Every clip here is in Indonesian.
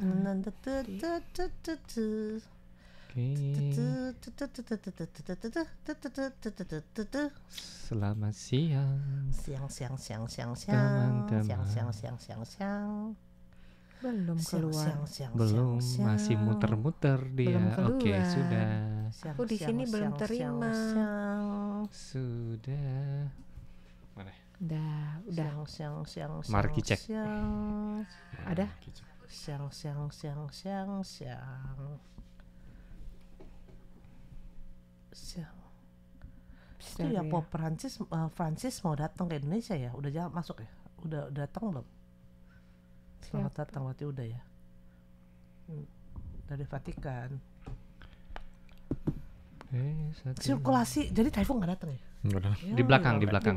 Selamat siang. Siang. Belum keluar. Belum, masih muter-muter dia. Belum keluar. Oke, sudah. Aku di sini belum terima. Sudah. Mana? Udah. Siang. Mari cek. Ada? Siang. Itu ya Pop Francis mau datang ke Indonesia ya? Udah masuk ya? Udah datang belum? Selamat datang, berarti udah ya. Dari Vatikan. Sirkulasi, jadi Typhoon nggak datang ya? Di belakang, lewat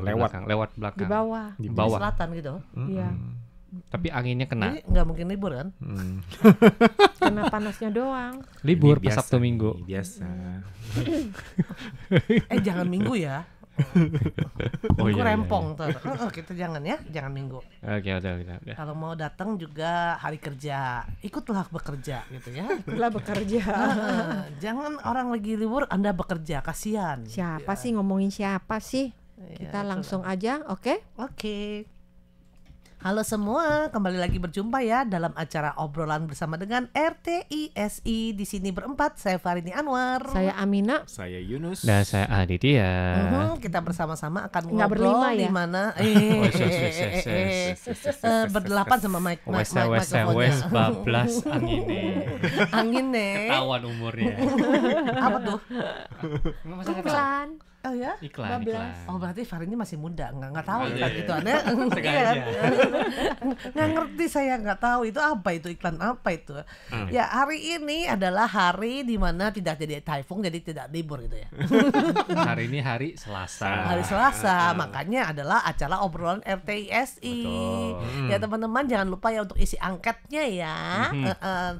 belakang. Di bawah. Di Di bawah. selatan gitu. Iya. Tapi anginnya kena. Jadi nggak mungkin libur kan? Kena panasnya doang. Libur Ini pas Sabtu Minggu. Biasa. Jangan Minggu ya. Oh Minggu iya. rempong tuh. Kita jangan ya, jangan Minggu. Oke, udah. Kalau mau datang juga hari kerja, ikutlah bekerja gitu ya. Ikutlah bekerja. Jangan orang lagi libur Anda bekerja, kasihan. Siapa sih ngomongin siapa sih? Kita langsung aja, oke? Oke. Halo semua, kembali lagi berjumpa ya dalam acara obrolan bersama dengan RTISI. Di sini berempat, saya Farini Anwar. Saya Amina. Saya Yunus. Dan saya Aditya. Kita bersama-sama akan Nggak ngobrol berlima ya? di mana berdelapan sama Mike. Wes bablas Angin nih. Ketahuan umurnya. Apa tuh? Iklan. Oh ya? Iklan. Oh berarti Farini masih muda, nggak tahu Iya, iklan iya. itu aneh. Nggak ngerti saya, nggak tahu itu apa, itu iklan apa itu. Ya hari ini adalah hari di mana tidak jadi Typhoon, jadi tidak libur gitu ya. Hari ini hari Selasa. Hari Selasa, makanya adalah acara obrolan RTISI. Ya teman-teman jangan lupa ya untuk isi angketnya ya.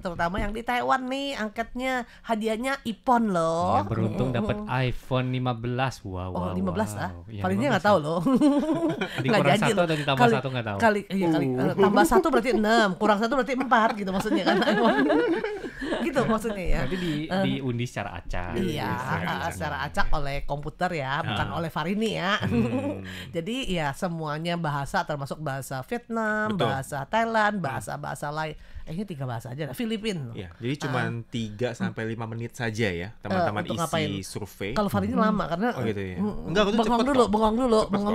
Terutama yang di Taiwan nih, angketnya hadiahnya iPhone loh. Ya, beruntung dapat iPhone 15. Wow. Oh 15 ah? Ya, Palingnya nggak tahu loh. Dikurang satu atau ditambah satu nggak tahu. Kali tambah satu berarti 6, kurang satu berarti 4 gitu maksudnya kan. Gitu maksudnya ya. Nanti diundi secara acak. Iya, secara acak oleh komputer ya, bukan oleh Farini ya. Jadi ya semuanya bahasa, termasuk bahasa Vietnam, Betul. bahasa Thailand, bahasa lain. Ini 3 bahasa aja, Filipin. Ya, jadi cuma 3 sampai 5 menit saja ya teman-teman untuk isi ngapain? survei. Kalau Farini lama karena Oh gitu ya. Enggak, itu bengong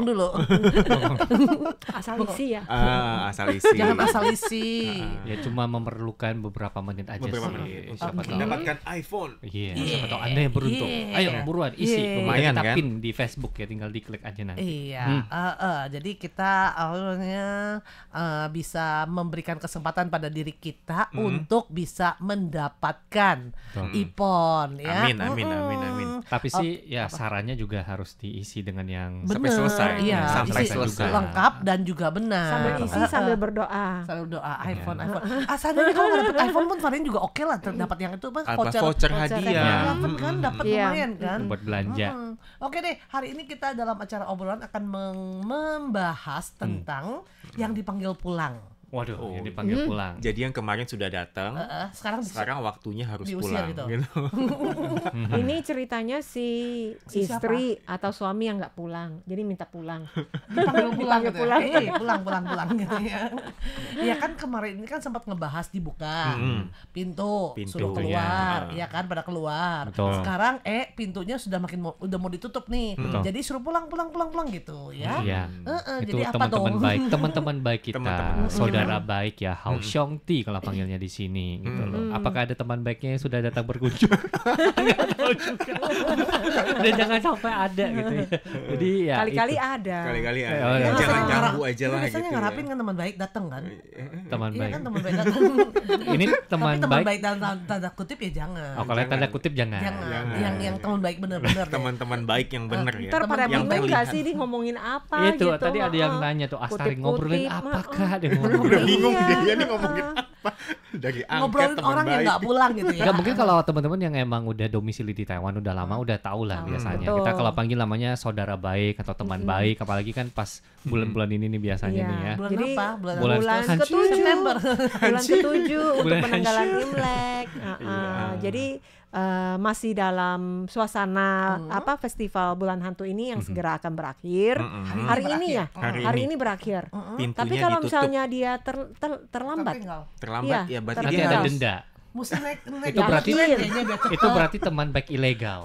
dulu. Asal isi ya. Asal isi. Jangan asal isi. Ya cuma memerlukan beberapa menit aja Beberapa sih. menit. Siapa tahu. Mendapatkan iPhone. Iya, siapa tahu Anda yang beruntung. Ayo buruan isi. Lumayan, Kita kan? pin di Facebook ya, tinggal diklik aja nanti. Iya, jadi kita awalnya bisa memberikan kesempatan pada diri kita untuk bisa mendapatkan iPhone ya. Amin. Tapi sih ya sarannya juga harus diisi dengan yang Sampai selesai. Iya, Sampai isi selesai. lengkap dan juga benar. Sambil isi sambil berdoa. Sambil doa iPhone. Seandainya kalau nggak dapet iPhone pun Farin juga oke lah, dapat yang itu apa Voucher hadiah. Dapat Iya. lumayan kan. buat belanja. Oke deh, hari ini kita dalam acara obrolan akan membahas tentang yang dipanggil pulang. Waduh, yang dipanggil pulang. Jadi yang kemarin sudah datang, Sekarang waktunya harus diusir pulang. gitu. Ini ceritanya si istri atau suami yang nggak pulang, jadi minta pulang. dipanggil pulang gitu. pulang. Pulang gitu ya. Ya kan kemarin ini kan sempat ngebahas dibuka pintu suruh keluar, ya kan pada keluar. Betul. Sekarang pintunya sudah udah mau ditutup nih. Jadi suruh pulang gitu ya. Iya. Itu Jadi apa teman-teman dong? baik, teman-teman baik kita, Teman-teman. saudara baik ya, Hao Xiong Ti kalau panggilnya di sini gitu loh. Apakah ada teman baiknya yang sudah datang berkunjung? Nggak tahu juga. Dan jangan sampai ada gitu ya. Jadi ya Kali-kali itu. ada. Kali-kali Oh, ada. iya. Jangan ganggu aja lah Biasanya gitu ngarapin ya. kan teman baik datang kan. Teman Iya baik. kan teman baik datang. Ini teman Tapi teman baik. baik dalam tanda kutip ya jangan. Oh, kalau tanda kutip jangan. Jangan. Yang teman baik benar-benar deh. Teman-teman baik yang bener ya. Ntar pada Yang bingung nggak terlihat. sih di ngomongin apa Itu gitu. tadi ada yang nanya tuh, Astari ngobrolin Kutip-kutip, apakah? Dia ngomongin. Udah bingung Iya. dia nih ngomongin. Dari angket Ngobrolin teman orang yang baik. nggak pulang gitu ya. Enggak, mungkin kalau teman-teman yang emang udah domisili di Taiwan udah lama udah tahu lah biasanya. Betul. Kita kalau panggil namanya saudara baik atau teman baik, apalagi kan pas bulan-bulan ini nih biasanya Iya. nih ya. Bulan Jadi, apa? Bulan bulan Hanshu. ke-7 September. bulan ke-7 untuk Bulan penanggalan Hanshu. Imlek. Jadi masih dalam suasana festival Bulan Hantu ini yang segera akan berakhir. Hari ini ya, Hari ini berakhir. Pintunya Tapi kalau ditutup. misalnya dia terlambat, Tertinggal. Terlambat Iya, ya berarti Nanti dia ada harus denda. Mesti naik Itu berarti kayaknya biar cepet. itu berarti teman baik ilegal.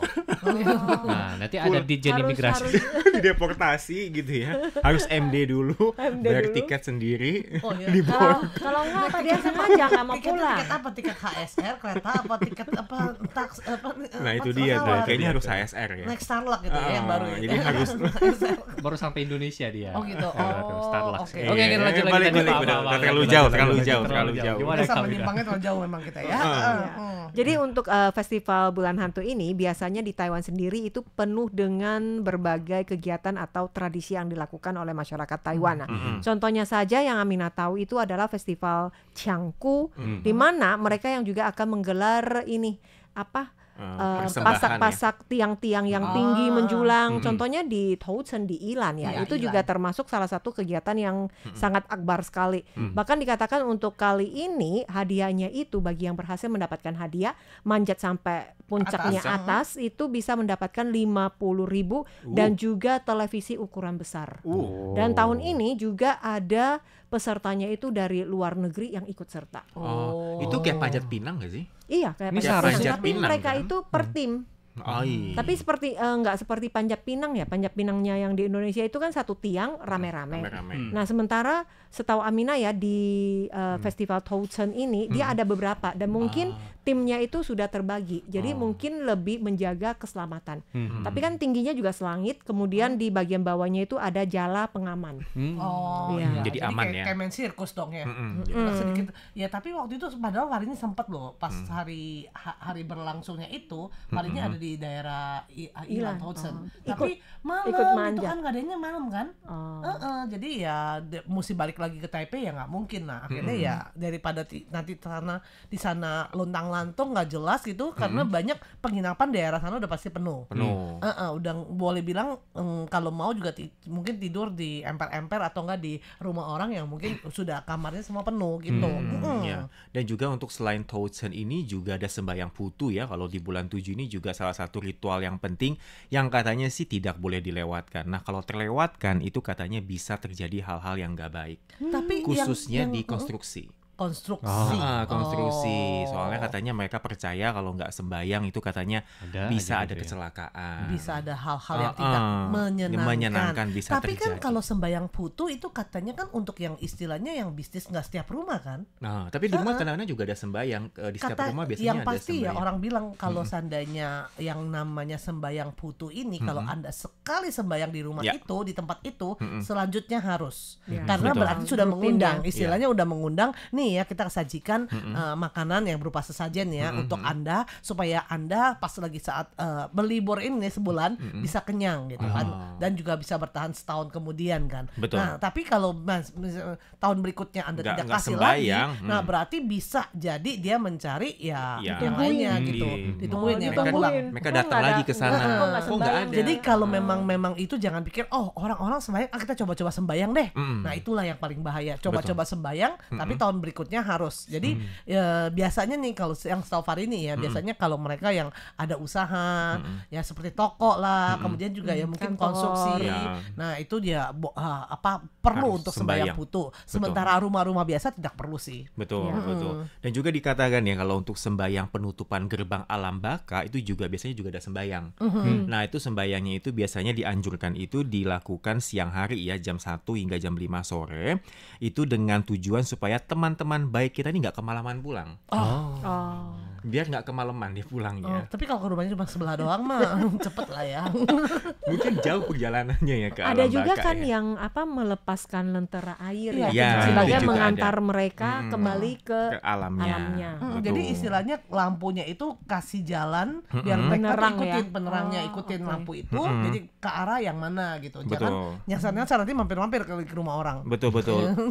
Nah, nanti ada Dijen Imigrasi. dideportasi gitu ya. Harus MD dulu, MD bayar dulu. tiket sendiri. Oh, iya. kalau enggak apa dia sengaja nggak mau pulang. Tiket apa? Tiket HSR kereta apa? Tiket apa? Tax apa? Nah, itu apa, dia tuh. pesawat. Kayaknya harus HSR ya. Naik Starluck gitu ya yang baru ya. Jadi harus Baru sampai Indonesia dia. Oh gitu. Aduh, Starlux. Oke. Oke, kita lanjut lagi balik, tadi. balik, Apa, udah apa, terlalu apa, jauh, apa, terlalu apa, jauh, apa, terlalu apa, jauh. Gimana Kita kamu? menyimpangnya terlalu jauh memang kita ya. Jadi untuk festival Bulan Hantu ini biasanya di Taiwan sendiri itu penuh dengan berbagai kegiatan atau tradisi yang dilakukan oleh masyarakat Taiwan. Nah, contohnya saja yang Amina tahu itu adalah festival Changku, di mana mereka yang juga akan menggelar ini Persembahan pasak-pasak tiang-tiang yang tinggi menjulang. Mm-mm. Contohnya di Touchen di Ilan ya, Iya, itu Ilan. juga termasuk salah satu kegiatan yang sangat akbar sekali. Bahkan dikatakan untuk kali ini hadiahnya itu bagi yang berhasil mendapatkan hadiah manjat sampai puncaknya atas itu bisa mendapatkan 50.000 dan juga televisi ukuran besar. Dan tahun ini juga ada pesertanya itu dari luar negeri yang ikut serta. Oh, itu kayak panjat pinang gak sih? Iya, kayak Ini panjat seharusnya- pinang, tapi pinang, mereka kan? itu per tim. Oh, iya. Tapi seperti nggak seperti panjat pinang ya. Panjat pinangnya yang di Indonesia itu kan satu tiang rame-rame. Rame-rame. Nah, sementara setahu Amina ya di festival Touchen ini dia ada beberapa dan mungkin timnya itu sudah terbagi. Jadi mungkin lebih menjaga keselamatan. Tapi kan tingginya juga selangit, kemudian di bagian bawahnya itu ada jala pengaman. Oh Iya. iya. Jadi aman kayak, ya. Kayak main sirkus dong ya. Jadi Agak sedikit. Ya tapi waktu itu padahal Warini sempat loh pas hari berlangsungnya itu Warini ada di daerah Ilan Touchen. Tapi malam ikut itu manjat. kan ngadainnya malam kan. Jadi ya mesti balik lagi ke Taipei ya nggak mungkin. Nah akhirnya ya daripada nanti di sana lontang-lantung nggak jelas gitu karena banyak penginapan daerah sana udah pasti penuh. Udah boleh bilang kalau mau juga mungkin tidur di emper-emper atau enggak di rumah orang yang mungkin sudah kamarnya semua penuh gitu. Ya. Dan juga untuk selain Touchen ini juga ada sembahyang putu ya. Kalau di bulan 7 ini juga salah satu ritual yang penting yang katanya sih tidak boleh dilewatkan. Nah, kalau terlewatkan itu katanya bisa terjadi hal-hal yang nggak baik. Tapi Khususnya yang di konstruksi. konstruksi. Konstruksi. Soalnya katanya mereka percaya kalau nggak sembahyang itu katanya bisa aja ada gitu ya. kecelakaan. Bisa ada hal-hal yang tidak menyenangkan. bisa Tapi kan terjadi. kalau sembahyang putu itu katanya kan untuk yang istilahnya yang bisnis nggak setiap rumah kan. Nah, tapi di rumah kadang-kadang juga ada sembahyang. Di setiap rumah biasanya yang ada pasti ya sembahyang. orang bilang kalau seandainya yang namanya sembahyang putu ini kalau Anda sekali sembahyang di rumah Ya. itu di tempat itu selanjutnya harus karena Betul. berarti sudah Rutin mengundang ya. istilahnya udah mengundang nih ya kita sajikan makanan yang berupa sesajen ya untuk Anda supaya Anda pas lagi saat berlibur ini sebulan bisa kenyang gitu kan dan juga bisa bertahan setahun kemudian kan. Betul. Nah, tapi kalau tahun berikutnya Anda tidak nggak kasih sembahyang, lagi, nah berarti bisa jadi dia mencari ya Ya. yang lainnya Ditungguin. gitu. Iya. Ditungguin ya Mereka- pulang. mereka Kok datang nggak lagi ada- ke sana. kok nggak Kok nggak sembahyang? ada? Jadi kalau memang itu jangan pikir orang-orang sembahyang kita coba-coba sembahyang deh. Nah, itulah yang paling bahaya. Coba-coba sembahyang tapi tahun berikutnya harus. Jadi ya, biasanya nih kalau yang setahu Farini ya, biasanya kalau mereka yang ada usaha ya seperti toko lah, kemudian juga ya mungkin kantor. konstruksi. Ya. Nah, itu dia perlu Harus untuk sembahyang sembahyang. putu. Sementara rumah-rumah biasa tidak perlu sih. Betul, Ya. betul. Dan juga dikatakan ya kalau untuk sembahyang penutupan gerbang alam baka itu juga biasanya juga ada sembahyang. Nah, itu sembahyangnya itu biasanya dianjurkan itu dilakukan siang hari ya jam 1 hingga jam 5 sore. Itu dengan tujuan supaya teman-teman baik kita ini nggak kemalaman pulang. Oh. biar nggak kemalaman dia Oh, pulangnya. tapi kalau ke rumahnya cuma sebelah doang mah cepet lah ya. Mungkin jauh perjalanannya ya ke Ada alam juga baka kan ya. yang melepaskan lentera air Iya, ya, itu sebagai juga mengantar ada. mereka kembali ke ke alamnya. alamnya. Betul. Jadi istilahnya lampunya itu kasih jalan biar mereka tuh Penerang ya? ikutin penerangnya, Oh, ikutin oke. lampu itu, jadi ke arah yang mana gitu. Jangan Betul. nyasar-nyasar nanti mampir-mampir ke rumah orang. Betul.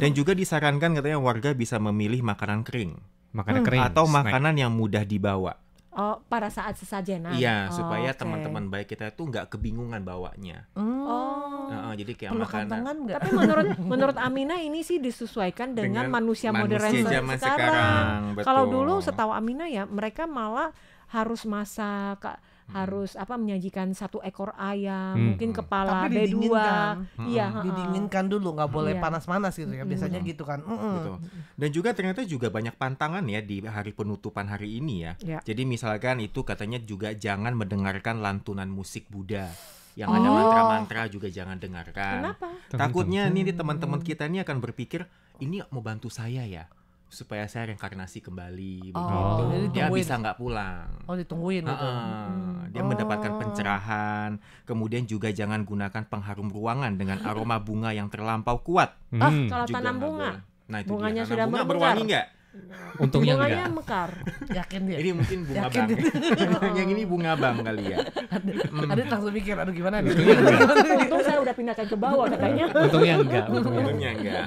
Dan juga disarankan katanya warga bisa memilih makanan kering Makanan kering. atau snack. makanan yang mudah dibawa. Oh, pada saat sesajenan. Iya, Oh, supaya oke. teman-teman baik kita itu nggak kebingungan bawanya. Oh. Jadi kayak Perlu makanan kantongan nggak? Tapi menurut Amina ini sih disesuaikan dengan manusia modern zaman sekarang. sekarang. Betul. Kalau dulu setahu Amina ya mereka malah harus masak, harus menyajikan 1 ekor ayam, mungkin kepala Tapi B2. didinginkan. Iya, Didinginkan dulu, nggak boleh Iya. panas-panas gitu ya. Biasanya gitu kan. Betul. Dan juga ternyata juga banyak pantangan ya di hari penutupan hari ini ya. Ya. Jadi misalkan itu katanya juga jangan mendengarkan lantunan musik Buddha. Yang ada mantra-mantra juga jangan dengarkan. Kenapa? Takutnya nih teman-teman kita ini akan berpikir ini mau bantu saya ya supaya saya reinkarnasi kembali begitu. jadi Dia tungguin. bisa nggak pulang. Oh, ditungguin gitu. Dia mendapatkan pencerahan. Kemudian juga jangan gunakan pengharum ruangan dengan aroma bunga yang terlampau kuat. Kalau Juga tanam nggak bunga, boleh. Nah, itu bunganya dia. sudah Tanam bunga bermekar. berwangi nggak? Untungnya bunganya enggak. mekar. Yakin dia. Ini mungkin bunga Yakin bang. Yang ini bunga bang kali ya. Adit langsung mikir, aduh gimana nih? Untung saya udah pindahkan ke bawah katanya. Untungnya enggak. Untungnya enggak.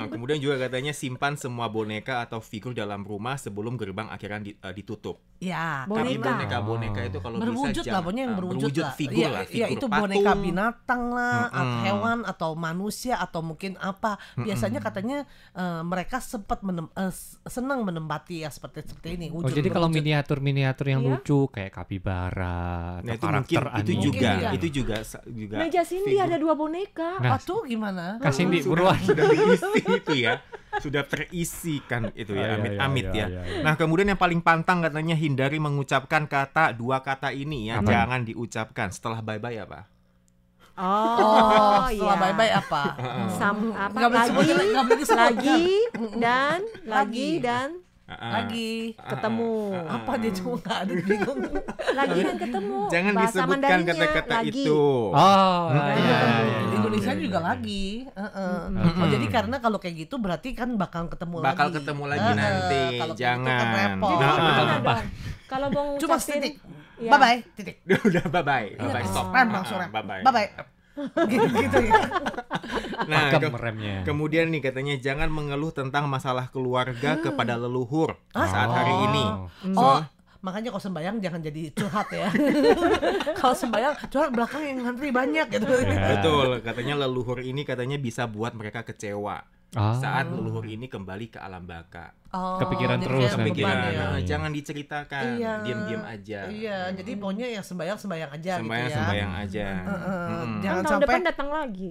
Kemudian juga katanya simpan semua boneka atau figur dalam rumah sebelum gerbang akhirnya ditutup. Ya, Tapi Boneka. boneka itu kalau berwujud bisa lah, pokoknya yang berwujud lah. figur Iya, lah, iya, figur itu patung. boneka binatang lah, atau hewan atau manusia atau mungkin apa. Biasanya katanya mereka sempat senang menempati ya seperti ini. Oh, Wujud jadi kalau berwujud. miniatur-miniatur yang Iya. lucu kayak kapibara Nah, atau itu mungkin karakter itu anime. juga Mungkin, itu juga Meja Cindy figur. ada 2 boneka. Nah, Tuh gimana? kasih di sudah, buruan. sudah diisi itu ya. Sudah terisikan itu ya, amit-amit ya. Nah, kemudian yang paling pantang katanya hindari mengucapkan 2 kata ini ya, Apa? jangan diucapkan setelah bye-bye apa? Oh, setelah iya. bye-bye apa? Nggak boleh lagi, disebut, nggak boleh disebut. lagi dan Lagi ketemu. apa dia cuma nggak ada bingung. Lagi dan ketemu. Jangan Bahasa disebutkan Mandarinnya kata-kata lagi. itu. Oh, Nah, iya. Indonesia juga lagi. Oh, jadi karena kalau kayak gitu berarti kan bakal ketemu Bakal lagi. ketemu lagi nanti. Kalau gitu Jangan. kan repot. Jadi Nah, gimana apa? dong? Kalau mau Cuma ngucapin, titik. ya. Bye bye titik. Udah bye-bye. Bye-bye stop. Rem langsung rem. Bye-bye. Bye bye. Gitu ya. Nah, Pakem remnya. kemudian nih katanya jangan mengeluh tentang masalah keluarga kepada leluhur saat hari ini. Oh, makanya kalau sembayang jangan jadi curhat ya. Kalau sembayang curhat belakang yang ngantri banyak gitu. Betul, katanya leluhur ini katanya bisa buat mereka kecewa Ah. saat leluhur ini kembali ke alam baka. Oh, Kepikiran jadi terus kayak nanti. beban Iya, ya. Nah, jangan diceritakan, Iya. diam-diam aja. Iya, jadi pokoknya yang sembayang aja gitu ya. Sembayang aja. Kan Jangan tahun sampai depan datang lagi.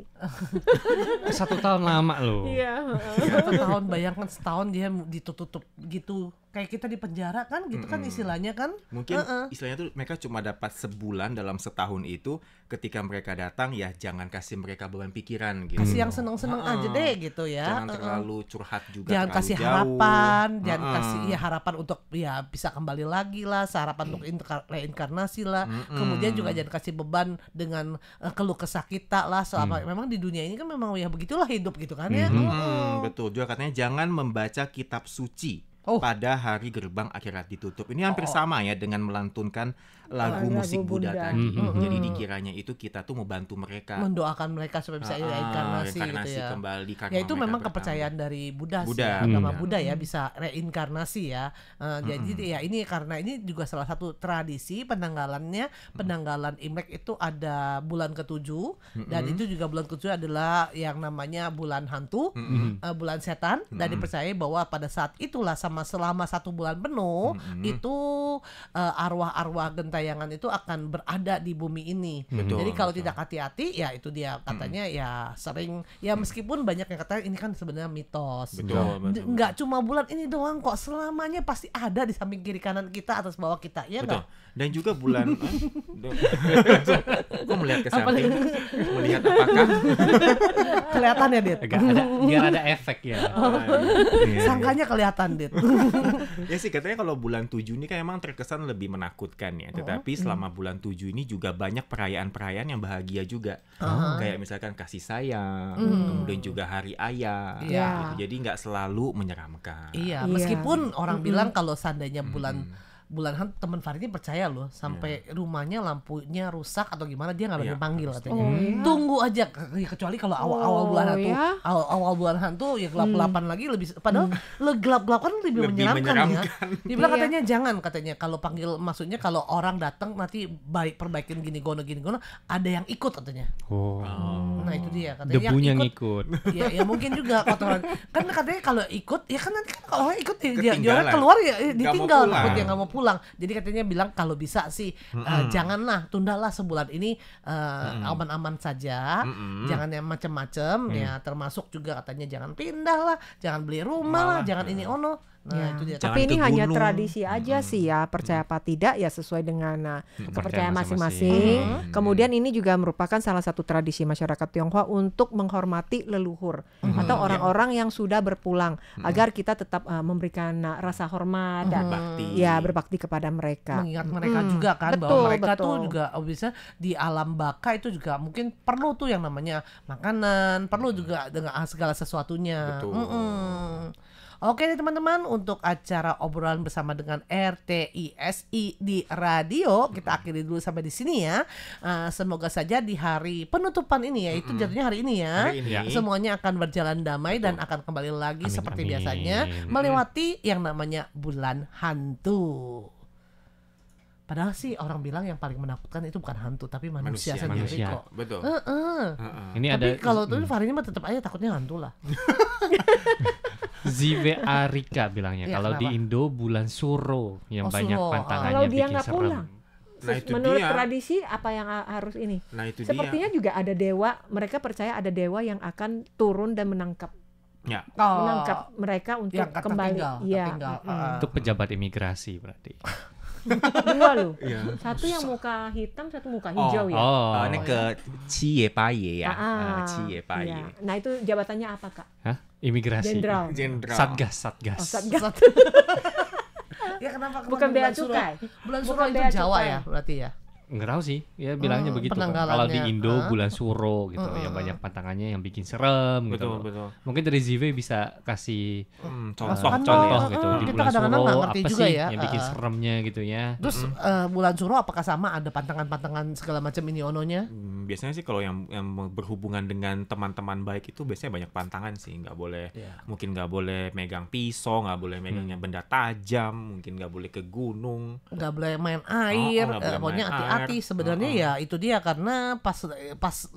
1 tahun lama loh. Iya. 1 tahun, bayangkan setahun dia ditutup gitu. Kayak kita di penjara kan gitu kan istilahnya kan. Mungkin istilahnya tuh mereka cuma dapat sebulan dalam setahun itu, ketika mereka datang ya jangan kasih mereka beban pikiran gitu. Kasih yang seneng-seneng aja deh gitu ya. Jangan terlalu curhat juga, Jangan terlalu kasih jauh. harapan, jangan kasih ya harapan untuk ya bisa kembali lagi lah, harapan untuk reinkarnasi lah. Kemudian juga jangan kasih beban dengan keluh kesah kita lah selama memang di dunia ini kan memang ya begitulah hidup gitu kan ya. Betul juga katanya jangan membaca kitab suci pada hari gerbang akhirat ditutup. Ini hampir sama ya dengan melantunkan lagu Lagu musik Buddha Buddha. tadi. Jadi dikiranya itu kita tuh membantu mereka Mendoakan mereka supaya bisa reinkarnasi gitu ya. kembali karena Ya itu mereka memang bertambah. kepercayaan dari Buddha, sih, Buddha, agama Buddha. Buddha ya bisa reinkarnasi ya. Jadi ya ini karena ini juga salah satu tradisi penanggalan Imlek itu ada bulan ke-7 dan itu juga bulan ke-7 adalah yang namanya bulan hantu, bulan setan dan dipercaya bahwa pada saat itulah selama 1 bulan penuh itu arwah-arwah gentayangan itu akan berada di bumi ini. Betul, Jadi kalau betul. tidak hati-hati ya itu dia katanya ya sering ya meskipun banyak yang katanya ini kan sebenarnya mitos. Betul. Nggak cuma bulan ini doang kok, selamanya pasti ada di samping kiri kanan kita, atas bawah kita, ya Betul. nggak? Dan juga bulan Gue melihat ke samping, melihat apakah Kelihatan ya, Dit? Agak ada biar ada efek ya. Iya. Sangkanya kelihatan, Dit. Ya sih katanya kalau bulan 7 ini kan emang terkesan lebih menakutkan ya. Tetapi selama bulan 7 ini juga banyak perayaan-perayaan yang bahagia juga. Kayak misalkan kasih sayang, kemudian juga hari ayah. Iya. Gitu. Jadi nggak selalu menyeramkan. Iya, meskipun orang bilang kalau seandainya bulan teman Farid ini percaya loh sampai rumahnya lampunya rusak atau gimana dia nggak berani Iya. panggil katanya. Oh, iya? Tunggu aja kecuali kalau awal-awal bulan hantu, ya? awal bulan hantu ya gelap-gelapan lagi lebih padahal gelap-gelap kan lebih menyeramkan ya. Dia bilang Iya. katanya jangan katanya kalau panggil maksudnya kalau orang datang nanti perbaikin gini gono ada yang ikut katanya. Oh. Nah itu dia katanya Debunya yang ngikut. ya mungkin juga kotoran kan katanya kalau ikut ya kan nanti kan kalau orang ikut ya dia Ketinggalan. orang keluar ya Nggak mau ditinggal pulang. takut dia nggak mau pulang. Jadi katanya bilang kalau bisa sih janganlah tundalah sebulan ini aman-aman saja, jangan yang macam-macam ya termasuk juga katanya jangan pindah lah, jangan beli rumah lah, jangan ini ono. Nah Ya. itu dia. Jangan Tapi ini ke hanya gunung. tradisi aja sih ya, percaya apa tidak ya sesuai dengan kepercayaan masing-masing. masing-masing. Kemudian ini juga merupakan salah satu tradisi masyarakat Tionghoa untuk menghormati leluhur atau orang-orang yang sudah berpulang agar kita tetap memberikan rasa hormat dan Berbakti. ya berbakti kepada mereka. Mengingat mereka juga kan bahwa Betul, mereka tuh betul. juga bisa di alam baka itu juga mungkin perlu tuh yang namanya makanan, perlu juga dengan segala sesuatunya. Betul. Oke deh teman-teman, untuk acara obrolan bersama dengan RTISI di radio kita akhiri dulu sampai di sini ya. Semoga saja di hari penutupan ini ya, itu jatuhnya hari ini ya, Hari ini. semuanya akan berjalan damai dan akan kembali lagi Amin, seperti amin. biasanya melewati yang namanya bulan hantu. Padahal sih orang bilang yang paling menakutkan itu bukan hantu tapi manusia sendiri manusia. kok. Betul. Ini Tapi ada kalau tuh Farini mah tetap aja takutnya hantu lah. Zive Arika bilangnya Iya, kalau di kenapa? Indo bulan Suro yang Oh, banyak Suro. pantangannya Kalau dia bikin nggak serem. pulang, Nah itu menurut dia. tradisi apa yang harus ini? Nah itu Sepertinya juga ada dewa, mereka percaya ada dewa yang akan turun dan menangkap dia. Ya. menangkap mereka untuk yang kembali. Iya. tertinggal. Itu pejabat imigrasi berarti. Dua loh. Iya. Satu yang muka hitam, satu muka hijau ya. Oh. 那个七爷八爷呀， 七爷八 iya. 爷， Nah itu jabatannya apa kak? Hah? Imigrasi. Jenderal. Jenderal. Satgas. Oh, Satgas. Ya kenapa Bukan bea bulan Suro? cukai. Bulan Suro Bukan itu bea Jawa cukai. ya berarti ya. Nggak tahu sih, ya bilangnya begitu. Kan. penanggalannya. Kalau di Indo bulan Suro gitu, yang banyak pantangannya yang bikin serem gitu. Betul loh. betul. Mungkin dari Zive bisa kasih Contoh Kan contoh lo, gitu di kita bulan kadang-kadang Suro nggak apa ngerti sih juga ya, yang bikin seremnya gitu ya. Terus bulan Suro apakah sama ada pantangan-pantangan segala macam ini ononya? Biasanya sih kalau yang berhubungan dengan teman-teman baik itu biasanya banyak pantangan sih, nggak boleh, mungkin nggak boleh megang pisau, nggak boleh megang yang benda tajam, mungkin nggak boleh ke gunung. Nggak boleh main air, nggak boleh pokoknya main hati-hati air. sebenarnya ya itu dia karena pas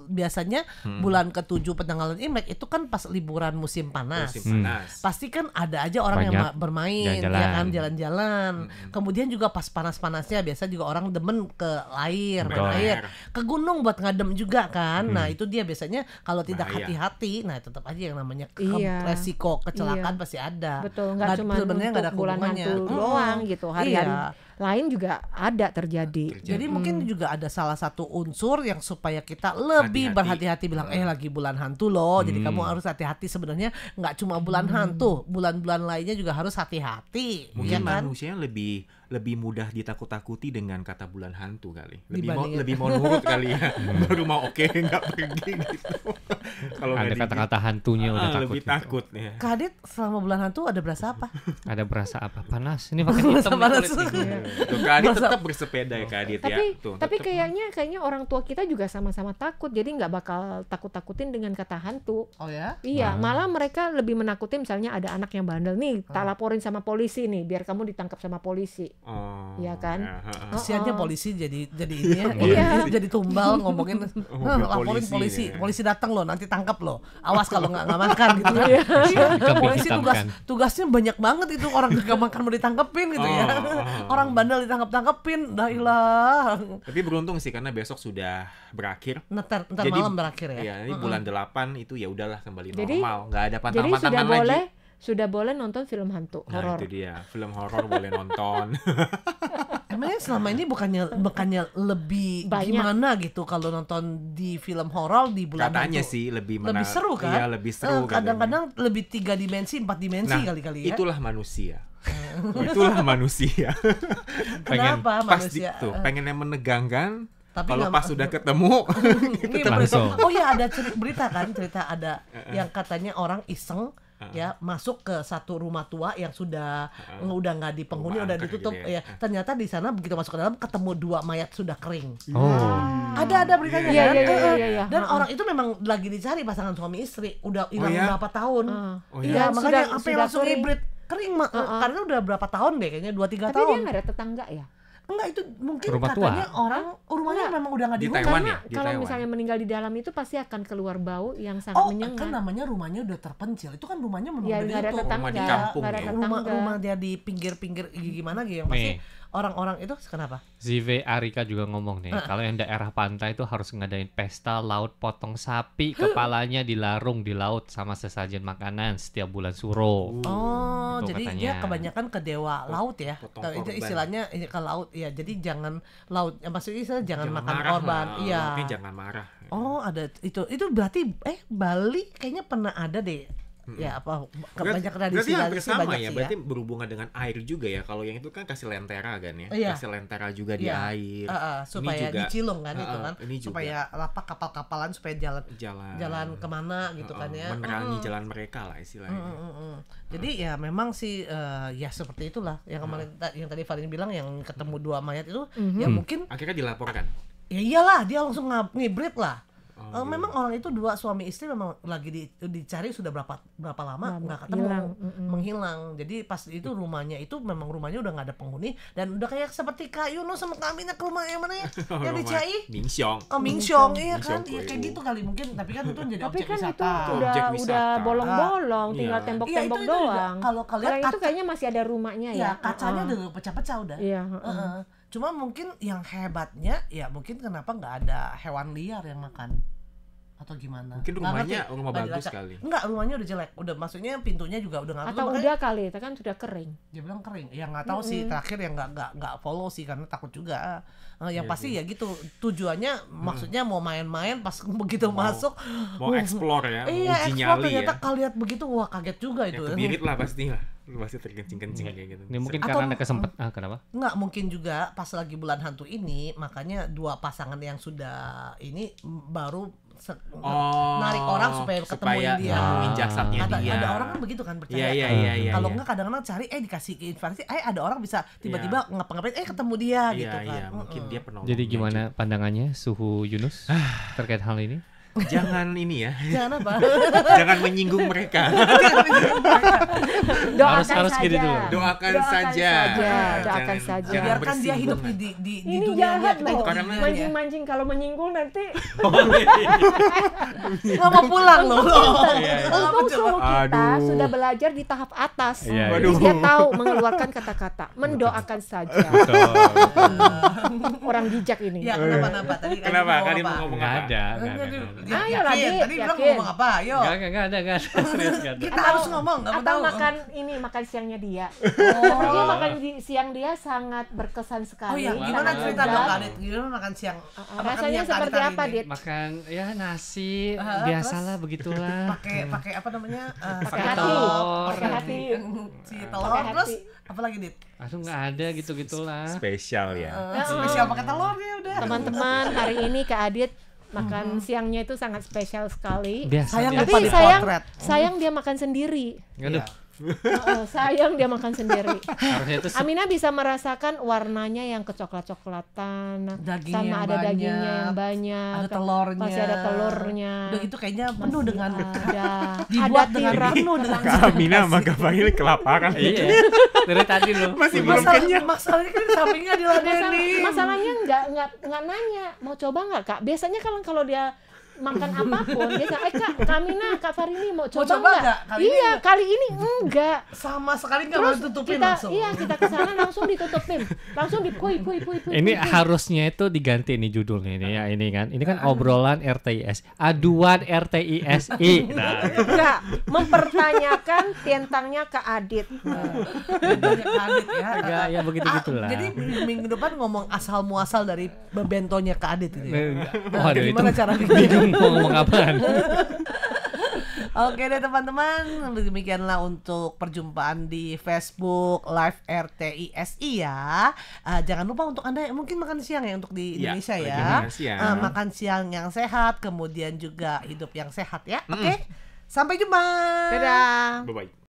biasanya bulan ke-7 penanggalan Imlek itu kan pas liburan musim panas. Musim panas. Pasti kan ada aja orang yang Banyak bermain, jalan-jalan. ya kan jalan-jalan. Kemudian juga pas panas-panasnya biasa juga orang demen ke air, main Betul. air, ke gunung buat ngadem juga kan. Nah itu dia biasanya kalau tidak Bahaya. hati-hati, nah tetap aja yang namanya Iya. resiko kecelakaan Iya. pasti ada. Betul, nggak cuma sebenarnya nggak untuk bulan hubungannya. hantu doang gitu. Hari-hari Iya. lain juga ada terjadi. Jadi mungkin juga ada salah satu unsur yang supaya kita lebih Hati-hati. berhati-hati bilang lagi bulan hantu loh. Jadi kamu harus hati-hati sebenarnya nggak cuma bulan hantu, bulan-bulan lainnya juga harus hati-hati. Mungkin ya kan? manusia lebih mudah ditakut-takuti dengan kata bulan hantu kali. Dibandingin. Lebih mau nurut kali ya. Baru mau oke nggak pergi gitu. Kalau Ada nggak kata-kata hantunya udah takut. lebih gitu. takut ya. Kak Adit selama bulan hantu ada berasa apa? Ada berasa apa? Panas. Ini pakai hitam nih Panas. kulitnya. Tuh Kak Adit tetap bersepeda ya Kak Adit ya. Tuh, Tapi tetap. kayaknya orang tua kita juga sama-sama takut. Jadi nggak bakal takut-takutin dengan kata hantu. Oh ya? Iya, malah mereka lebih menakutin misalnya ada anak yang bandel nih, tak laporin sama polisi nih, biar kamu ditangkap sama polisi. Oh, Iya kan? ya, ha-ha. Kesiannya polisi jadi ini ya, Iya. jadi tumbal ngomongin mobil laporin polisi, polisi ya. datang loh nanti tangkap loh, awas kalau nggak makan gitu kan. Dikambing Polisi hitamkan. tugasnya banyak banget itu, orang nggak makan mau ditangkepin gitu ya, orang bandel ditangkapin, dah ilah. Tapi beruntung sih karena besok sudah berakhir. Ntar Jadi- malam berakhir ya. Iya, ini bulan 8 itu ya udahlah kembali Jadi- normal, nggak ada Jadi pantang-pantangan lagi. sudah boleh nonton film hantu Nah horor. itu dia, film horor boleh nonton. Emangnya selama ini bukannya lebih Banyak. gimana gitu kalau nonton di film horor di bulan Katanya hantu? sih lebih Lebih seru kan? Iya, lebih seru Kadang-kadang lebih 3 dimensi, 4 dimensi Nah, kali-kali ya. itulah manusia. Itulah manusia. Kenapa Pas manusia? tuh, pengen yang menegangkan. Tapi Kalau nggak pas sudah ketemu, Ini Langsung. Oh ya ada berita ada yang katanya orang iseng ya masuk ke satu rumah tua yang sudah udah nggak dipenghuni, Rumah udah angker ditutup gitu ya. Ternyata di sana begitu masuk ke dalam ketemu 2 mayat sudah kering. Oh. Ada beritanya Iya, kan? iya, iya, iya. Dan orang itu memang lagi dicari pasangan suami istri, udah hilang ya? berapa tahun. Oh Iya, Dan makanya sampai sudah langsung kering. hibrid kering karena udah berapa tahun deh kayaknya 2-3 Tapi dia tahun. nggak ada tetangga ya? Enggak, itu mungkin Rumah tua? katanya orang rumahnya memang udah nggak Di dihuni. Taiwan Karena ya? Di kalau Taiwan. misalnya meninggal di dalam itu pasti akan keluar bau yang sangat Oh, menyengat. kan namanya rumahnya udah terpencil. Itu kan rumahnya memang Ya gede nggak ada tuh. tetangga, Rumah di kampung nggak ada ya. tetangga. Rumah dia di pinggir-pinggir gimana gitu yang pasti Nih. orang-orang itu kenapa? Zive Arika juga ngomong nih, kalau yang daerah pantai itu harus ngadain pesta laut potong sapi, kepalanya dilarung di laut sama sesajen makanan setiap bulan suro. Oh, Itu jadi katanya. dia kebanyakan ke dewa laut ya. Potong Kalau itu korban. istilahnya ini ke laut ya. Jadi jangan laut, maksudnya jangan Jangan makan marah korban. lah. Iya. Mungkin jangan marah. Oh, ada itu berarti Bali kayaknya pernah ada deh. Ya apa banyak tradisi Berarti hampir sih sama banyak ya, sih berarti berhubungan dengan air juga ya. Kalau yang itu kan kasih lentera kan ya, Iya. kasih lentera juga di Iya. air. Supaya juga, dicilung kan itu kan. ini juga. Supaya apa kapal-kapalan supaya jalan kemana gitu kan ya. Menerangi jalan mereka lah istilahnya. Jadi ya memang sih ya seperti itulah yang kemarin yang tadi Farin bilang yang ketemu 2 mayat itu ya mungkin Akhirnya dilaporkan. ya iyalah dia langsung ngibrit lah. Oh, Memang orang itu 2 suami istri memang lagi dicari sudah berapa lama nggak ketemu, hilang. menghilang. Jadi pas itu rumahnya itu memang rumahnya udah nggak ada penghuni dan udah kayak seperti Kak Yunus sama Kak Amina ke rumah yang mana ya? Yang di CI? Mingxiong. Oh, Mingxiong, iya Mingxiong kan? Iya Kueh. kayak gitu kali mungkin, tapi kan itu jadi Tapi objek kan itu wisata. Objek udah wisata. bolong-bolong, tinggal Iya. tembok-tembok Iya, itu juga. doang. Kalau kalian Orang itu kaca- kayaknya masih ada rumahnya Iya, ya. kacanya udah pecah-pecah udah. Iya. Heeh. Cuma mungkin yang hebatnya ya mungkin kenapa nggak ada hewan liar yang makan atau gimana? Mungkin Nggak rumahnya ngerti. rumah Nggak bagus dilacak. kali. Enggak, rumahnya udah jelek. Udah maksudnya pintunya juga udah nggak Atau tutup, udah kali, itu kan sudah kering. dia bilang kering. Ya nggak tahu sih terakhir yang nggak follow sih karena takut juga. Yang pasti ya gitu tujuannya maksudnya mau main-main pas begitu masuk Mau explore ya, mau iya uji explore nyali ternyata ya. kalau lihat begitu wah kaget juga Ya itu. kebirit lah pasti lah. Lu pasti terkencing-kencing kayak gitu. Ini mungkin Atau- karena ada kenapa? Nggak mungkin juga pas lagi bulan hantu ini makanya 2 pasangan yang sudah ini baru narik orang supaya ketemuin dia. nemuin jasadnya dia. Ada orang kan begitu kan percaya. Iya, kan? iya. Kalau iya. enggak kadang-kadang cari dikasih informasi, ada orang bisa tiba-tiba ngapa-ngapain ketemu dia Iya, gitu kan. iya, mungkin dia penolong. Jadi gimana pandangannya suhu Yunus terkait hal ini? Jangan ini ya. Jangan apa? Jangan menyinggung mereka. Harus gini dulu. Doakan saja. Doakan Jangan- saja. jangan Biarkan dia hidup bersinggungan. di Ini dunianya, jahat kita loh. hidup di Karena dunianya. Mancing-mancing kalau menyinggung nanti Nggak mau pulang loh. untung suhu kita Aduh. sudah belajar di tahap atas. Iya, Jadi iya. dia tahu mengeluarkan kata-kata. Mendoakan saja. Orang bijak ini. Ya kenapa tadi kan Kenapa? mau Kalian apa? mau ngomong Nggak apa? ada. Ayo lah, Dit, Tadi bilang yakin. ngomong apa? Ayo. Nggak ada. Serius nggak ada. Kita harus ngomong, nggak mau Atau tahu. makan siangnya dia. Oh. Dia makan siang dia sangat berkesan sekali. Oh iya, gimana Sangat cerita lezat. dong Kak Adit? Gimana makan siang? Rasanya seperti apa, Dit? Makan ya nasi, Ah, biasalah begitulah. Pakai apa namanya? Pakai hati. telur. Pakai hati. Si telur Pakai terus hati. apa lagi Dit? Aduh nggak ada gitu-gitulah. Spesial ya. Spesial pakai telur ya udah. Teman-teman, hari ini Kak Adit makan siangnya itu sangat spesial sekali. Biasa. Sayang biasa. lupa Tapi di sayang, potret. sayang dia makan sendiri. Aduh, Sayang dia makan sendiri. harusnya itu Amina bisa merasakan warnanya yang kecoklat-coklatan, Dagingnya sama yang ada dagingnya banyak, yang banyak, ada telurnya. masih ada telurnya, Udah gitu kayaknya penuh dengan ada dibuat ada dengan tiram. penuh dengan Kak Amina sama Kak Fahil kelaparan. iya. Dari tadi loh. Masih belum kenyang. Masalahnya kan sampingnya diladenin. Masalahnya nggak nanya mau coba nggak Kak. Biasanya kalau dia makan apapun dia bilang, Kak Kamina, Kak Farini mau coba coba nggak? nggak? Kali ini Iya, kali ini enggak. sama sekali nggak mau Terus ditutupin kita, langsung. iya kita ke sana langsung ditutupin, langsung pui. Ini harusnya itu diganti nih judulnya ini ya, ini kan. Ini kan obrolan RTIS, aduan RTISI. Nah, Enggak, mempertanyakan tentangnya ke Adit. Banyak Adit ya. enggak ya begitu gitulah. Jadi minggu depan ngomong asal muasal dari bebentonya ke Adit itu ya. Waduh, itu gimana caranya? bingung mau ngomong apaan. Oke deh teman-teman, demikianlah untuk perjumpaan di Facebook Live RTISI ya. Jangan lupa untuk Anda mungkin makan siang ya untuk di Ya, Indonesia lagi ya. makan siang. Makan siang yang sehat, kemudian juga hidup yang sehat ya. Oke, sampai jumpa. Dadah. Bye-bye.